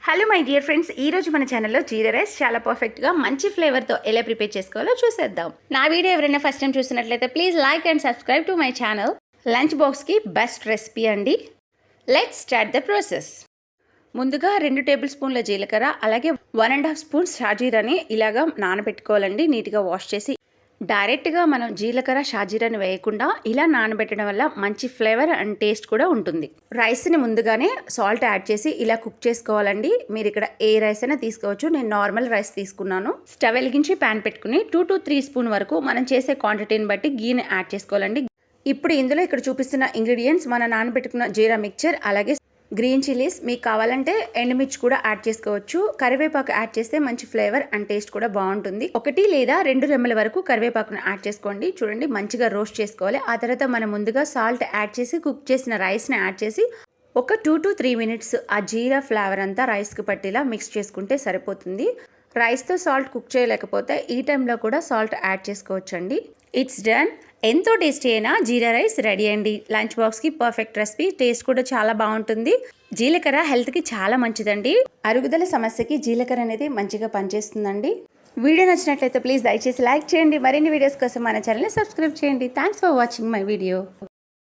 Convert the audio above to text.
Hello my dear friends, ఈ రోజు మన ఛానల్లో జీరా రైస్ చాలా పర్ఫెక్ట్గా మంచి ఫ్లేవర్తో ఎలా ప్రిపేర్ చేసుకోవాలో చూసేద్దాం. నా వీడియో ఎవరైనా ఫస్ట్ టైం చూస్తున్నట్లయితే please like and subscribe to my channel. Lunch బాక్స్కి బెస్ట్ రెసిపీ అండి. Let's start the process. ముందుగా 2 టేబుల్ స్పూన్ల జీలకర్ర, అలాగే 1.5 స్పూన్స్ షాజీరాని ఇలాగా నానబెట్టుకోవాలండి. నీట్గా వాష్ చేసి డైరెక్ట్గా మనం జీలకర్ర షాజీరాని వేయకుండా ఇలా నానబెట్టడం వల్ల మంచి ఫ్లేవర్ అండ్ టేస్ట్ కూడా ఉంటుంది. రైస్ని ముందుగానే సాల్ట్ యాడ్ చేసి ఇలా కుక్ చేసుకోవాలండి. మీరు ఇక్కడ ఏ రైస్ అయినా తీసుకోవచ్చు. నేను నార్మల్ రైస్ తీసుకున్నాను. స్టవ్ వెలిగించి ప్యాన్ పెట్టుకుని 2 to 3 స్పూన్ వరకు మనం చేసే క్వాంటిటీని బట్టి గీని యాడ్ చేసుకోవాలండి. ఇప్పుడు ఇందులో ఇక్కడ చూపిస్తున్న ఇంగ్రీడియంట్స్ మన నానబెట్టుకున్న జీరా మిక్చర్, అలాగే గ్రీన్ చిల్లీస్, మీకు కావాలంటే ఎండుమిర్చి కూడా యాడ్ చేసుకోవచ్చు. కరివేపాకు యాడ్ చేస్తే మంచి ఫ్లేవర్ అండ్ టేస్ట్ కూడా బాగుంటుంది. 1 లేదా 2 రెమ్మల వరకు కరివేపాకును యాడ్ చేసుకోండి. చూడండి, మంచిగా రోస్ట్ చేసుకోవాలి. ఆ తర్వాత మనం ముందుగా సాల్ట్ యాడ్ చేసి కుక్ చేసిన రైస్ని యాడ్ చేసి ఒక 2 to 3 మినిట్స్ ఆ జీరా ఫ్లేవర్ అంతా రైస్కి పట్టేలా మిక్స్ చేసుకుంటే సరిపోతుంది. రైస్తో సాల్ట్ కుక్ చేయలేకపోతే ఈ టైంలో కూడా సాల్ట్ యాడ్ చేసుకోవచ్చండి. It's done. ఎంతో టేస్టీ అయినా జీరా రైస్ రెడీ అండి. లంచ్ బాక్స్కి పర్ఫెక్ట్ రెసిపీ. టేస్ట్ కూడా చాలా బాగుంటుంది. జీలకర్ర హెల్త్కి చాలా మంచిదండి. అరుగుదల సమస్యకి జీలకర్ర అనేది మంచిగా పనిచేస్తుందండి. వీడియో నచ్చినట్లయితే ప్లీజ్ దయచేసి లైక్ చేయండి. మరిన్ని వీడియోస్ కోసం మన ఛానల్ని సబ్స్క్రైబ్ చేయండి. Thanks for watching my video.